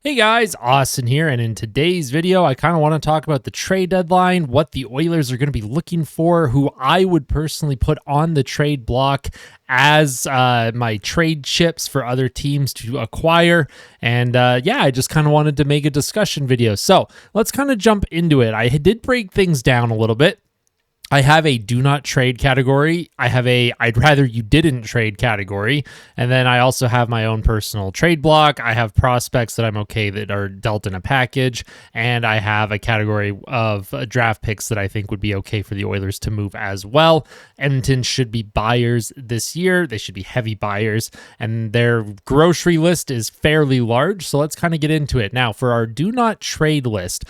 Hey guys, Austin here, and in today's video, I kind of want to talk about the trade deadline, what the Oilers are going to be looking for, who I would personally put on the trade block as my trade chips for other teams to acquire, and yeah, I just kind of wanted to make a discussion video. So let's kind of jump into it. I did break things down a little bit. I have a do not trade category. I have a I'd rather you didn't trade category. And then I also have my own personal trade block. I have prospects that I'm okay that are dealt in a package. And I have a category of draft picks that I think would be okay for the Oilers to move as well. Edmonton should be buyers this year. They should be heavy buyers. And their grocery list is fairly large. So let's kind of get into it. Now, for our do not trade list,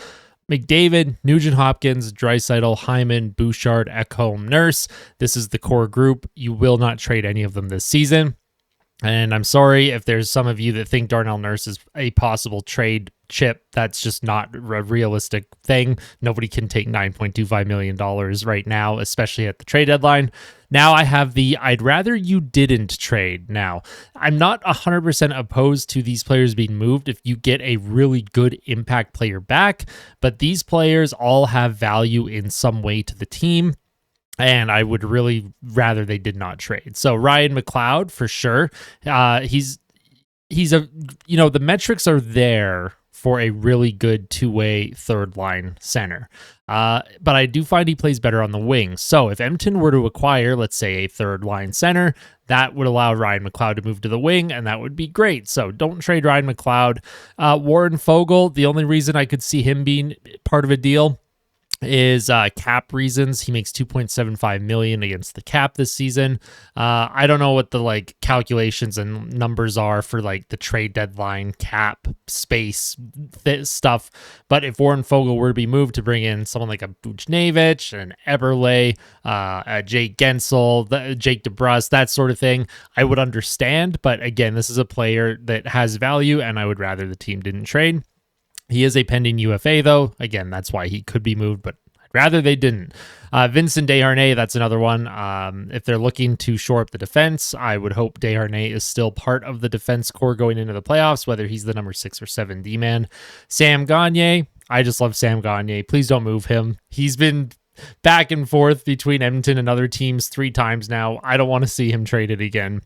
McDavid, Nugent-Hopkins, Draisaitl, Hyman, Bouchard, Ekholm, Nurse. This is the core group. You will not trade any of them this season. And I'm sorry if there's some of you that think Darnell Nurse is a possible trade chip. That's just not a realistic thing. Nobody can take $9.25 million right now, especially at the trade deadline. Now I have the I'd rather you didn't trade. Now, I'm not 100% opposed to these players being moved if you get a really good impact player back, but these players all have value in some way to the team. And I would really rather they did not trade. So Ryan McLeod, for sure. He's a, the metrics are there for a really good two-way third line center. But I do find he plays better on the wing. So if Edmonton were to acquire, let's say, a third line center, that would allow Ryan McLeod to move to the wing, and that would be great. So don't trade Ryan McLeod. Warren Foegele, the only reason I could see him being part of a deal is cap reasons. He makes $2.75 million against the cap this season. I don't know what the calculations and numbers are for the trade deadline cap space stuff, but if Warren Foegele were to be moved to bring in someone like a Buchnevich, an Eberle, Jake Gensel, Jake DeBrusk, that sort of thing, I would understand. But again, this is a player that has value, and I would rather the team didn't trade. He is a pending UFA, though. Again, that's why he could be moved, but I'd rather they didn't. Vincent Desharnais, that's another one. If they're looking to shore up the defense, I would hope Desharnais is still part of the defense core going into the playoffs, whether he's the number 6 or 7 D-man. Sam Gagner, I just love Sam Gagner. Please don't move him. He's been back and forth between Edmonton and other teams 3 times now. I don't want to see him traded again.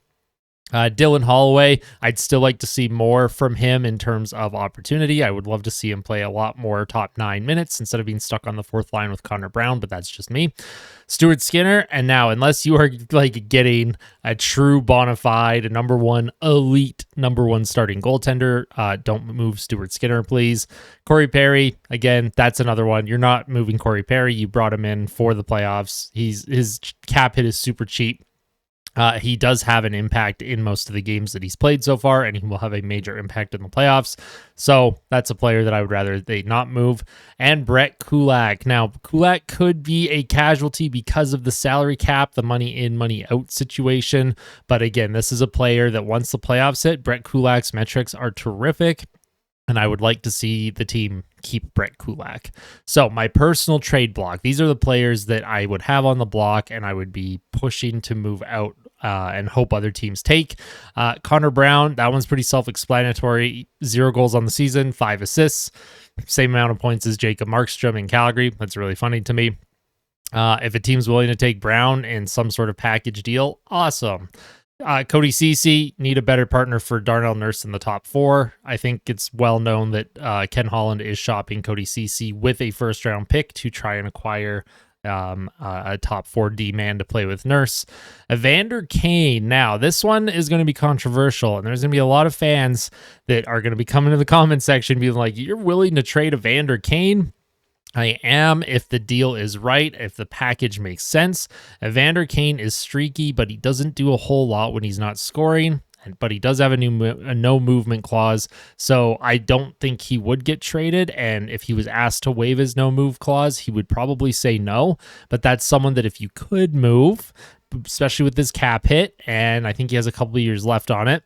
Dylan Holloway, I'd still like to see more from him in terms of opportunity. I would love to see him play a lot more top 9 minutes instead of being stuck on the 4th line with Connor Brown, but that's just me. Stuart Skinner, and now unless you are getting a true bona fide elite number 1 starting goaltender, don't move Stuart Skinner, please. Corey Perry, again, that's another one. You're not moving Corey Perry. You brought him in for the playoffs. His cap hit is super cheap. He does have an impact in most of the games that he's played so far, and he will have a major impact in the playoffs. So that's a player that I would rather they not move. And Brett Kulak. Now, Kulak could be a casualty because of the salary cap, the money in, money out situation. But again, this is a player that once the playoffs hit, Brett Kulak's metrics are terrific. And I would like to see the team keep Brett Kulak. So my personal trade block, these are the players that I would have on the block and I would be pushing to move out and hope other teams take. Connor Brown, that one's pretty self-explanatory. 0 goals on the season, 5 assists. Same amount of points as Jacob Markstrom in Calgary. That's really funny to me. If a team's willing to take Brown in some sort of package deal, awesome. Cody Ceci, need a better partner for Darnell Nurse in the top 4. I think it's well known that Ken Holland is shopping Cody Ceci with a first-round pick to try and acquire a top 4 D-man to play with Nurse. Evander Kane. Now, this one is going to be controversial, and there's going to be a lot of fans that are going to be coming to the comment section being like, you're willing to trade Evander Kane? I am, if the deal is right, if the package makes sense. Evander Kane is streaky, but he doesn't do a whole lot when he's not scoring. But he does have a no movement clause, so I don't think he would get traded. And if he was asked to waive his no move clause, he would probably say no. But that's someone that if you could move, especially with this cap hit, and I think he has a couple of years left on it,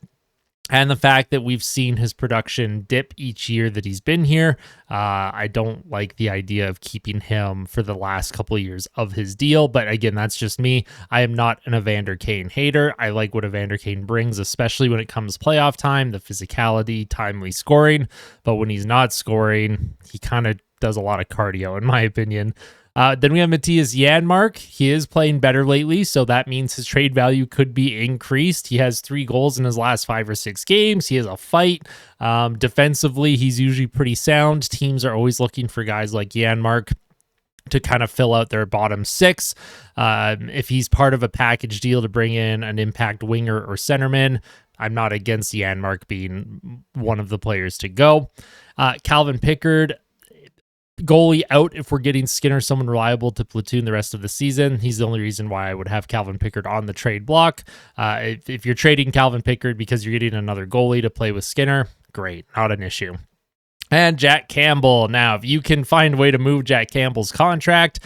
And the fact that we've seen his production dip each year that he's been here, I don't like the idea of keeping him for the last couple of years of his deal. But again, that's just me. I am not an Evander Kane hater. I like what Evander Kane brings, especially when it comes playoff time, the physicality, timely scoring. But when he's not scoring, he kind of does a lot of cardio, in my opinion. Then we have Matthias Janmark. He is playing better lately, so that means his trade value could be increased. He has 3 goals in his last 5 or 6 games. He has a fight. Defensively, he's usually pretty sound. Teams are always looking for guys like Janmark to kind of fill out their bottom 6. If he's part of a package deal to bring in an impact winger or centerman, I'm not against Janmark being one of the players to go. Calvin Pickard, goalie out if we're getting Skinner someone reliable to platoon the rest of the season. He's the only reason why I would have Calvin Pickard on the trade block. If you're trading Calvin Pickard because you're getting another goalie to play with Skinner, great, not an issue. And Jack Campbell. Now, if you can find a way to move Jack Campbell's contract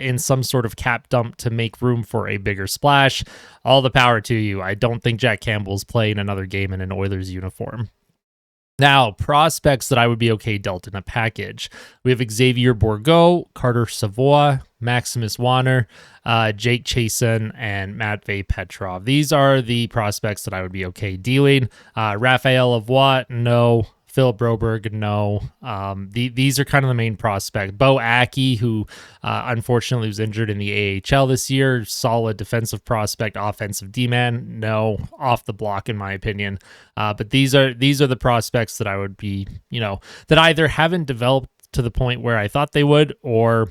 in some sort of cap dump to make room for a bigger splash, all the power to you. I don't think Jack Campbell's playing another game in an Oilers uniform. Now, prospects that I would be okay dealt in a package. We have Xavier Bourgault, Carter Savoie, Maximus Wanner, Jake Chasen, and Matvei Petrov. These are the prospects that I would be okay dealing. Raphael Lavoie, no. Philip Broberg, no. These are kind of the main prospects. Bo Aki, who unfortunately was injured in the AHL this year, solid defensive prospect, offensive D-man, no, off the block in my opinion. But these are the prospects that I would be, that either haven't developed to the point where I thought they would, or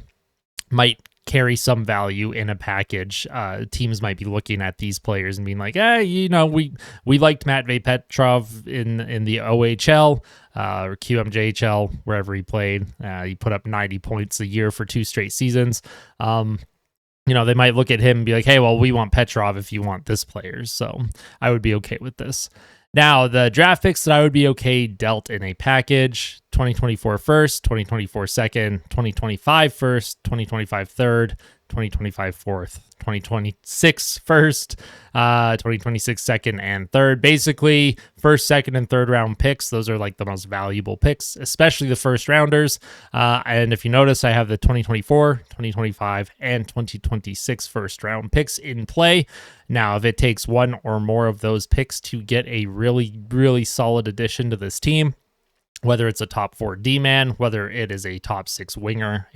might carry some value in a package. Teams might be looking at these players and being like, we liked Matvei Petrov in the OHL or QMJHL, wherever he played. He put up 90 points a year for 2 straight seasons. They might look at him and be like, hey, well, we want Petrov if you want this player. So I would be okay with this. Now, the draft picks that I would be okay dealt in a package: 2024 first, 2024 second, 2025 first, 2025 third, 2025 fourth, 2026 first, 2026 second and third. Basically, first, second, and third round picks. Those are like the most valuable picks, especially the first rounders. And if you notice, I have the 2024, 2025, and 2026 first round picks in play. Now, if it takes one or more of those picks to get a really, really solid addition to this team, whether it's a top 4 D-man, whether it is a top 6 winger,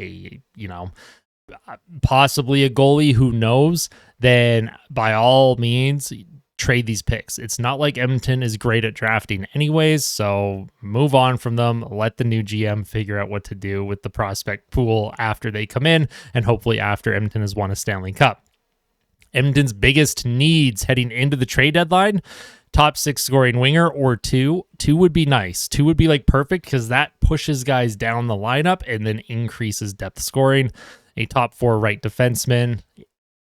possibly a goalie, who knows, then by all means, trade these picks. It's not like Edmonton is great at drafting anyways, so move on from them. Let the new GM figure out what to do with the prospect pool after they come in, and hopefully after Edmonton has won a Stanley Cup. Edmonton's biggest needs heading into the trade deadline: top 6 scoring winger, or 2. 2 would be nice. 2 would be like perfect, because that pushes guys down the lineup and then increases depth scoring. A top 4 right defenseman.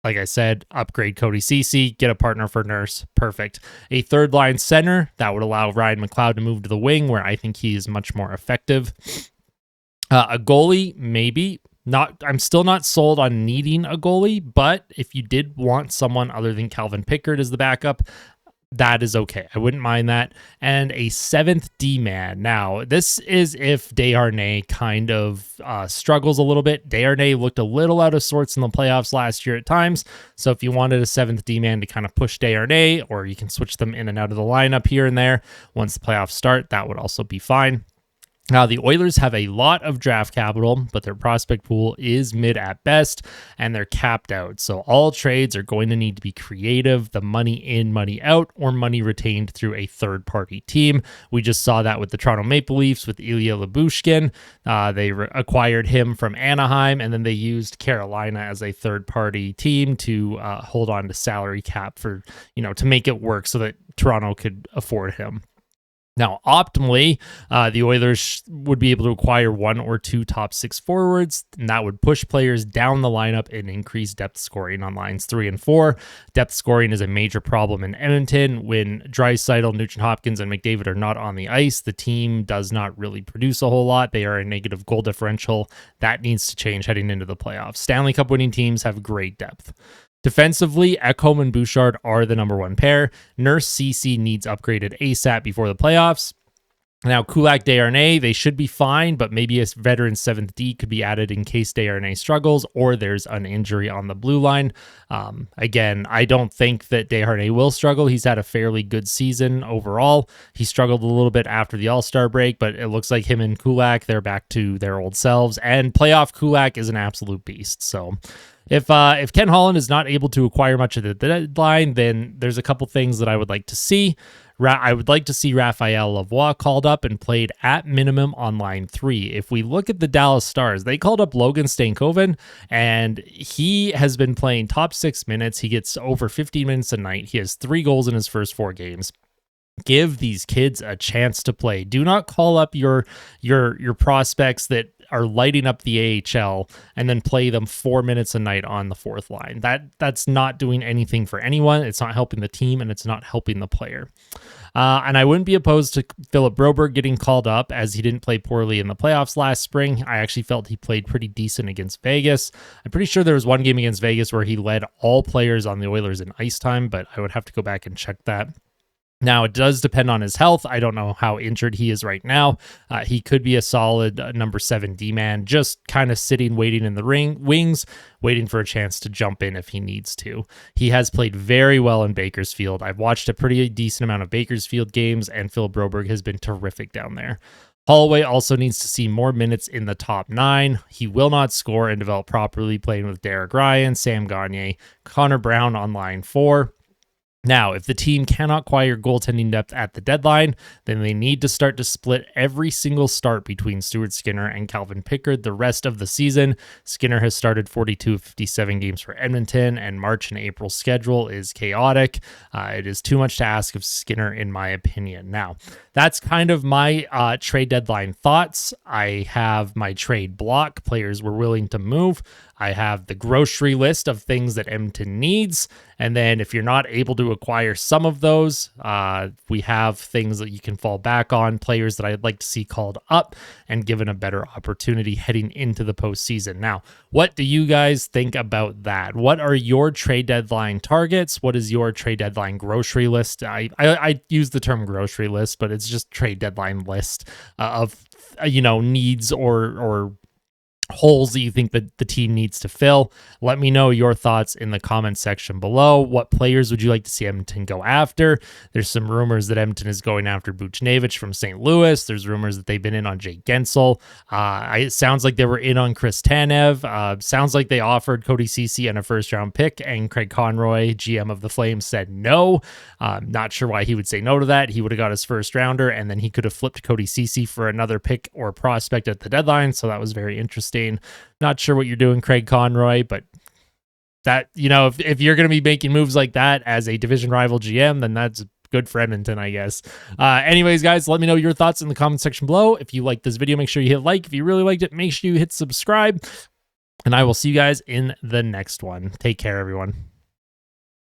Like I said, upgrade Cody Ceci, get a partner for Nurse. Perfect. A third line center that would allow Ryan McLeod to move to the wing, where I think he is much more effective. A goalie, maybe. I'm still not sold on needing a goalie, but if you did want someone other than Calvin Pickard as the backup, that is okay. I wouldn't mind that. And a 7th D-man. Now, this is if Desharnais kind of struggles a little bit. Desharnais looked a little out of sorts in the playoffs last year at times. So if you wanted a 7th D-man to kind of push Desharnais, or you can switch them in and out of the lineup here and there once the playoffs start, that would also be fine. Now, the Oilers have a lot of draft capital, but their prospect pool is mid at best, and they're capped out. So all trades are going to need to be creative, the money in, money out, or money retained through a third-party team. We just saw that with the Toronto Maple Leafs with Ilya Lyubushkin. They acquired him from Anaheim, and then they used Carolina as a third-party team to hold on to salary cap for, to make it work so that Toronto could afford him. Now, optimally, the Oilers would be able to acquire 1 or 2 top 6 forwards, and that would push players down the lineup and increase depth scoring on lines 3 and 4. Depth scoring is a major problem in Edmonton. When Draisaitl, Nugent-Hopkins, and McDavid are not on the ice, the team does not really produce a whole lot. They are a negative goal differential. That needs to change heading into the playoffs. Stanley Cup winning teams have great depth. Defensively, Ekholm and Bouchard are the number one pair. Nurse CC needs upgraded ASAP before the playoffs. Now, Kulak, Desharnais, they should be fine, but maybe a veteran 7th D could be added in case Desharnais struggles or there's an injury on the blue line. Again, I don't think that Desharnais will struggle. He's had a fairly good season overall. He struggled a little bit after the All-Star break, but it looks like him and Kulak, they're back to their old selves. And playoff Kulak is an absolute beast. So if Ken Holland is not able to acquire much at the deadline, then there's a couple things that I would like to see. I would like to see Raphael Lavoie called up and played at minimum on line 3. If we look at the Dallas Stars, they called up Logan Stankoven, and he has been playing top 6 minutes. He gets over 15 minutes a night. He has 3 goals in his first 4 games. Give these kids a chance to play. Do not call up your prospects that are lighting up the AHL and then play them 4 minutes a night on the 4th line. That's not doing anything for anyone. It's not helping the team, and it's not helping the player. And I wouldn't be opposed to Philip Broberg getting called up, as he didn't play poorly in the playoffs last spring. I actually felt he played pretty decent against Vegas. I'm pretty sure there was one game against Vegas where he led all players on the Oilers in ice time, but I would have to go back and check that. Now, it does depend on his health. I don't know how injured he is right now. He could be a solid number 7 D-man, just kind of sitting, waiting in the wings, waiting for a chance to jump in if he needs to. He has played very well in Bakersfield. I've watched a pretty decent amount of Bakersfield games, and Phil Broberg has been terrific down there. Holloway also needs to see more minutes in the top 9. He will not score and develop properly playing with Derek Ryan, Sam Gagner, Connor Brown on line 4. Now, if the team cannot acquire goaltending depth at the deadline, then they need to start to split every single start between Stuart Skinner and Calvin Pickard the rest of the season. Skinner has started 42 of 57 games for Edmonton, and March and April schedule is chaotic. It is too much to ask of Skinner, in my opinion. Now, that's kind of my trade deadline thoughts. I have my trade block, players we're willing to move. I have the grocery list of things that Edmonton needs. And then if you're not able to acquire some of those, we have things that you can fall back on, players that I'd like to see called up and given a better opportunity heading into the postseason. Now, what do you guys think about that? What are your trade deadline targets? What is your trade deadline grocery list? I use the term grocery list, but it's just trade deadline list of needs or holes that you think that the team needs to fill. Let me know your thoughts in the comment section below. What players would you like to see Edmonton go after? There's some rumors that Edmonton is going after Buchnevich from St. Louis. There's rumors that they've been in on Jake Gensel. It sounds like they were in on Chris Tanev. Sounds like they offered Cody Ceci and a first-round pick, and Craig Conroy, GM of the Flames, said no. Not sure why he would say no to that. He would have got his first-rounder, and then he could have flipped Cody Ceci for another pick or prospect at the deadline, so that was very interesting. Not sure what you're doing, Craig Conroy, but that, if you're going to be making moves like that as a division rival GM, then that's good for Edmonton, I guess. Anyways, guys, let me know your thoughts in the comment section below. If you liked this video, make sure you hit like. If you really liked it, make sure you hit subscribe. And I will see you guys in the next one. Take care, everyone.